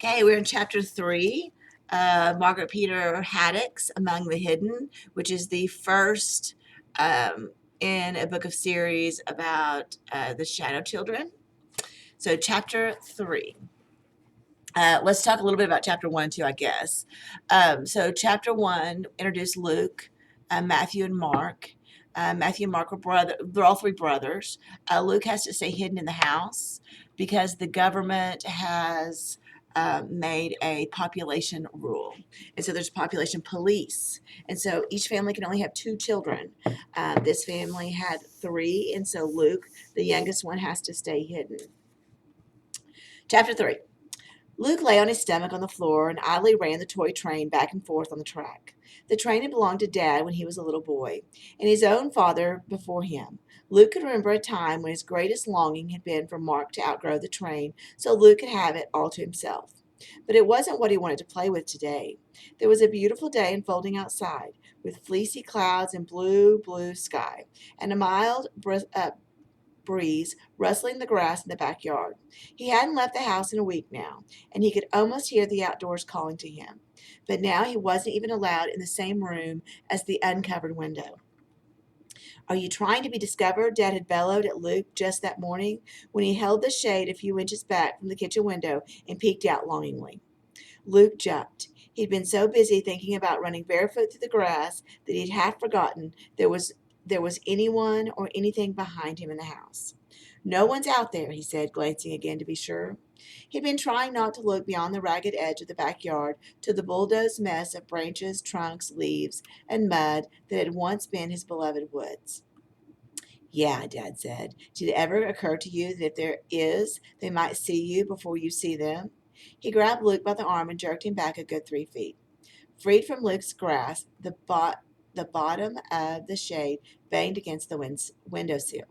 Okay, we're in chapter 3, Margaret Peter Haddock's Among the Hidden, which is the first in a book of series about the Shadow Children. So, chapter 3. Let's talk a little bit about chapter 1 too, I guess. So, chapter 1 introduced Luke, Matthew, and Mark. Matthew and Mark they're all three brothers. Luke has to stay hidden in the house because the government has made a population rule. And so there's population police. And so each family can only have 2 children. This family had 3, and so Luke, the youngest one, has to stay hidden. Chapter 3. Luke lay on his stomach on the floor and idly ran the toy train back and forth on the track. The train had belonged to Dad when he was a little boy, and his own father before him. Luke could remember a time when his greatest longing had been for Mark to outgrow the train so Luke could have it all to himself. But it wasn't what he wanted to play with today. There was a beautiful day unfolding outside, with fleecy clouds and blue sky, and a mild breeze rustling the grass in the backyard. He hadn't left the house in a week now, and he could almost hear the outdoors calling to him. But now he wasn't even allowed in the same room as the uncovered window. Are you trying to be discovered? Dad had bellowed at Luke just that morning when he held the shade a few inches back from the kitchen window and peeked out longingly. Luke jumped. He'd been so busy thinking about running barefoot through the grass that he'd half forgotten there was anyone or anything behind him in the house. No one's out there, he said, glancing again to be sure. He'd been trying not to look beyond the ragged edge of the backyard to the bulldozed mess of branches, trunks, leaves, and mud that had once been his beloved woods. Yeah, Dad said. Did it ever occur to you that if there is, they might see you before you see them? He grabbed Luke by the arm and jerked him back a good 3 feet. Freed from Luke's grasp, the bottom of the shade banged against the windowsill.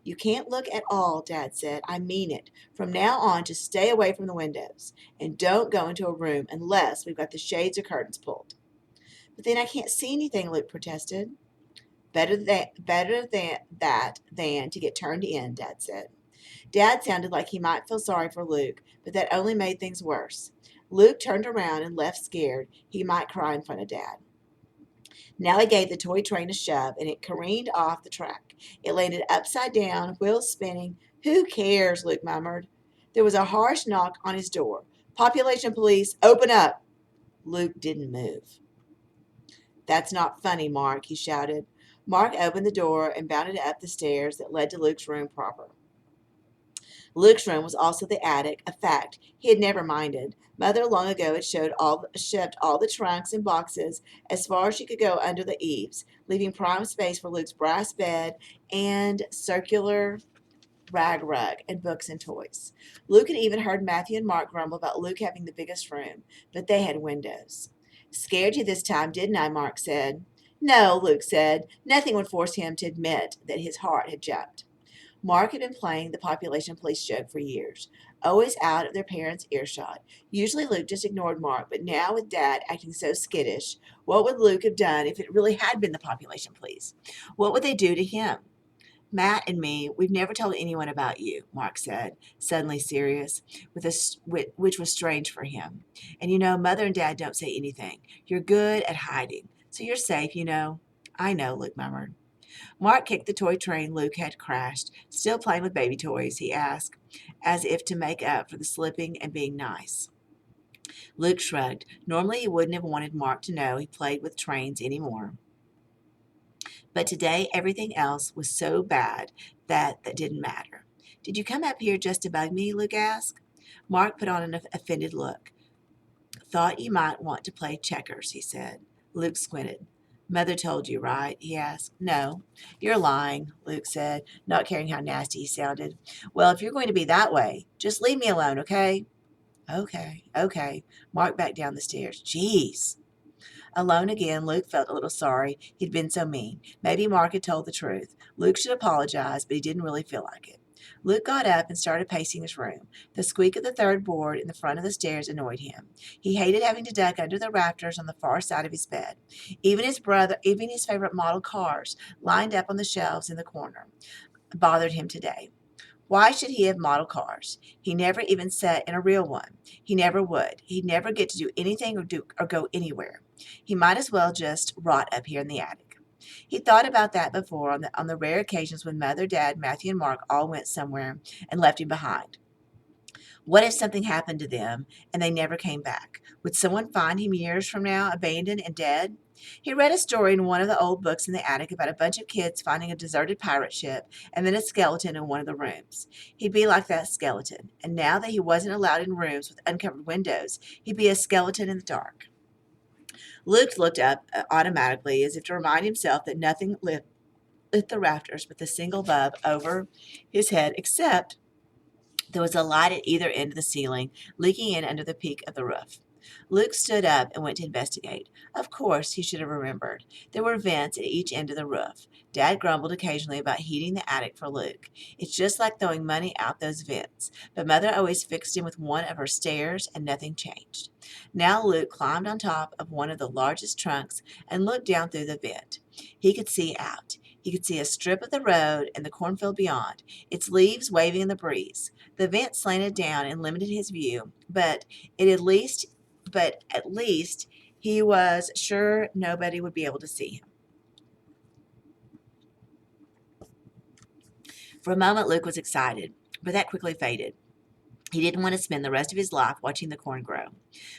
You can't look at all, Dad said. I mean it. From now on, just stay away from the windows. And don't go into a room unless we've got the shades or curtains pulled. But then I can't see anything, Luke protested. Better than to get turned in, Dad said. Dad sounded like he might feel sorry for Luke, but that only made things worse. Luke turned around and left scared he might cry in front of Dad. Now he gave the toy train a shove, and it careened off the track. It landed upside down, wheels spinning. Who cares? Luke murmured. There was a harsh knock on his door. Population police, open up. Luke didn't move. That's not funny, Mark, he shouted. Mark opened the door and bounded up the stairs that led to Luke's room proper. Luke's room was also the attic, a fact he had never minded. Mother long ago had shoved all the trunks and boxes as far as she could go under the eaves, leaving prime space for Luke's brass bed and circular rug and books and toys. Luke had even heard Matthew and Mark grumble about Luke having the biggest room, but they had windows. Scared you this time, didn't I? Mark said. No, Luke said. Nothing would force him to admit that his heart had jumped. Mark had been playing the population police joke for years, always out of their parents' earshot. Usually Luke just ignored Mark, but now with Dad acting so skittish, what would Luke have done if it really had been the population police? What would they do to him? Matt and me, we've never told anyone about you, Mark said, suddenly serious, which was strange for him. And Mother and Dad don't say anything. You're good at hiding, so you're safe, I know, Luke murmured. Mark kicked the toy train Luke had crashed. Still playing with baby toys, he asked, as if to make up for the slipping and being nice. Luke shrugged. Normally he wouldn't have wanted Mark to know he played with trains anymore. But today everything else was so bad that didn't matter. Did you come up here just to bug me? Luke asked. Mark put on an offended look. Thought you might want to play checkers, he said. Luke squinted. Mother told you, right? He asked. No, you're lying, Luke said, not caring how nasty he sounded. Well, if you're going to be that way, just leave me alone, okay? Okay. Mark backed down the stairs. Jeez. Alone again, Luke felt a little sorry he'd been so mean. Maybe Mark had told the truth. Luke should apologize, but he didn't really feel like it. Luke got up and started pacing his room. The squeak of the third board in the front of the stairs annoyed him. He hated having to duck under the rafters on the far side of his bed. Even his favorite model cars lined up on the shelves in the corner bothered him today. Why should he have model cars? He never even sat in a real one. He never would. He'd never get to do anything or go anywhere. He might as well just rot up here in the attic. He thought about that before on the rare occasions when Mother, Dad, Matthew, and Mark all went somewhere and left him behind. What if something happened to them and they never came back? Would someone find him years from now, abandoned and dead? He read a story in one of the old books in the attic about a bunch of kids finding a deserted pirate ship and then a skeleton in one of the rooms. He'd be like that skeleton, and now that he wasn't allowed in rooms with uncovered windows, he'd be a skeleton in the dark. Luke looked up automatically as if to remind himself that nothing lit the rafters but the single bulb over his head, except there was a light at either end of the ceiling, leaking in under the peak of the roof. Luke stood up and went to investigate. Of course, he should have remembered. There were vents at each end of the roof. Dad grumbled occasionally about heating the attic for Luke. It's just like throwing money out those vents. But Mother always fixed him with one of her stairs, and nothing changed. Now Luke climbed on top of one of the largest trunks and looked down through the vent. He could see out. He could see a strip of the road and the cornfield beyond, its leaves waving in the breeze. The vent slanted down and limited his view, but at least he was sure nobody would be able to see him. For a moment, Luke was excited, but that quickly faded. He didn't want to spend the rest of his life watching the corn grow.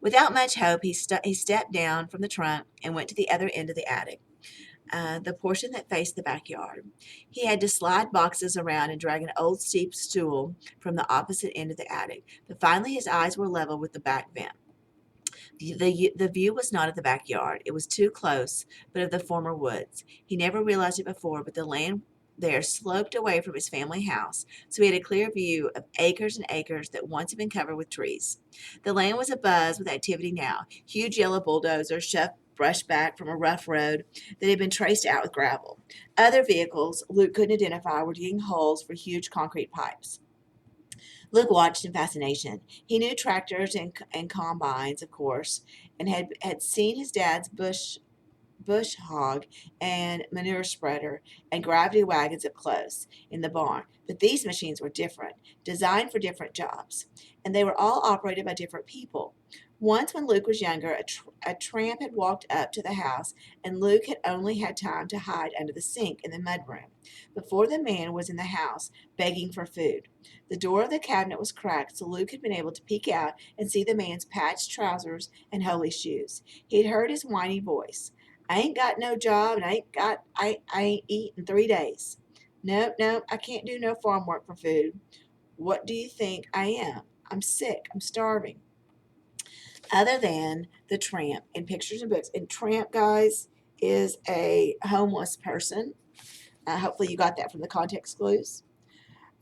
Without much hope, he stepped down from the trunk and went to the other end of the attic, the portion that faced the backyard. He had to slide boxes around and drag an old steep stool from the opposite end of the attic, but finally his eyes were level with the back vent. The view was not of the backyard. It was too close, but of the former woods. He never realized it before, but the land there sloped away from his family house, so he had a clear view of acres and acres that once had been covered with trees. The land was abuzz with activity now. Huge yellow bulldozers shoved brush back from a rough road that had been traced out with gravel. Other vehicles Luke couldn't identify were digging holes for huge concrete pipes. Luke watched in fascination. He knew tractors and combines, of course, and had seen his dad's bush hog and manure spreader and gravity wagons up close in the barn. But these machines were different, designed for different jobs, and they were all operated by different people. Once, when Luke was younger, a tramp had walked up to the house, and Luke had only had time to hide under the sink in the mudroom before the man was in the house begging for food. The door of the cabinet was cracked, so Luke had been able to peek out and see the man's patched trousers and holey shoes. He had heard his whiny voice. I ain't got no job, and I ain't eaten 3 days. Nope, nope, I can't do no farm work for food. What do you think I am? I'm sick. I'm starving. Other than the tramp in pictures and books, and tramp, guys, is a homeless person. Hopefully, you got that from the context clues.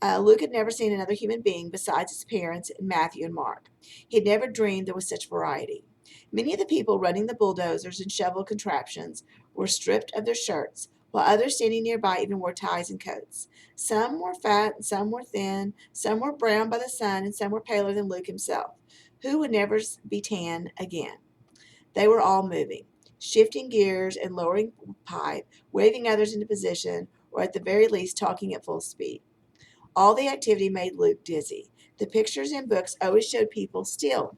Luke had never seen another human being besides his parents, Matthew and Mark. He had never dreamed there was such variety. Many of the people running the bulldozers and shovel contraptions were stripped of their shirts, while others standing nearby even wore ties and coats. Some were fat and some were thin, some were brown by the sun, and some were paler than Luke himself, who would never be tan again. They were all moving, shifting gears and lowering pipe, waving others into position, or at the very least talking at full speed. All the activity made Luke dizzy. The pictures in books always showed people still.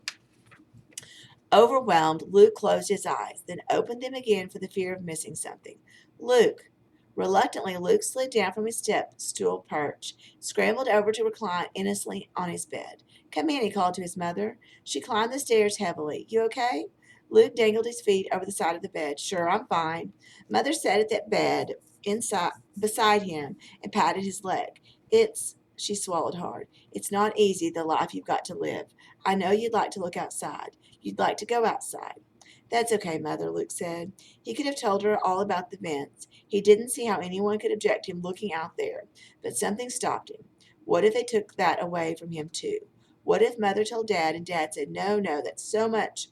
Overwhelmed, Luke closed his eyes, then opened them again for the fear of missing something. Luke. Reluctantly, Luke slid down from his step stool perch, scrambled over to recline innocently on his bed. Come in, he called to his mother. She climbed the stairs heavily. You okay? Luke dangled his feet over the side of the bed. Sure, I'm fine. Mother sat at that bed beside him and patted his leg. She swallowed hard. It's not easy, the life you've got to live. I know you'd like to look outside. You'd like to go outside. That's okay, Mother, Luke said. He could have told her all about the vents. He didn't see how anyone could object to him looking out there, but something stopped him. What if they took that away from him, too? What if Mother told Dad and Dad said, No, no, that's so much.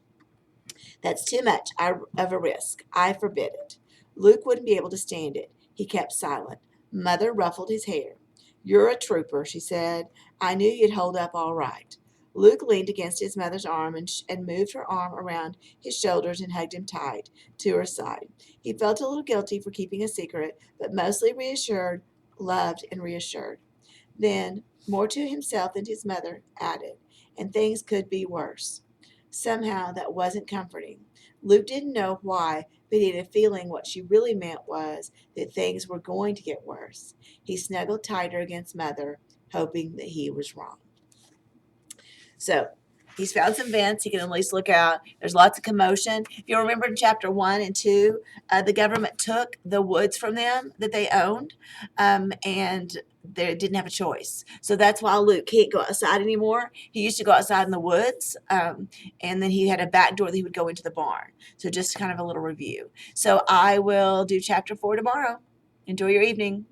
That's too much of a risk. I forbid it. Luke wouldn't be able to stand it. He kept silent. Mother ruffled his hair. You're a trooper, she said. I knew you'd hold up all right. Luke leaned against his mother's arm and moved her arm around his shoulders and hugged him tight to her side. He felt a little guilty for keeping a secret, but mostly reassured, loved, and reassured. Then, more to himself than to his mother, added, and things could be worse. Somehow that wasn't comforting. Luke didn't know why, but he had a feeling what she really meant was that things were going to get worse. He snuggled tighter against Mother, hoping that he was wrong. So he's found some vents. He can at least look out. There's lots of commotion. If you remember in chapter 1 and 2, the government took the woods from them that they owned, and they didn't have a choice. So that's why Luke can't go outside anymore. He used to go outside in the woods, and then he had a back door that he would go into the barn. So just kind of a little review. So I will do chapter 4 tomorrow. Enjoy your evening.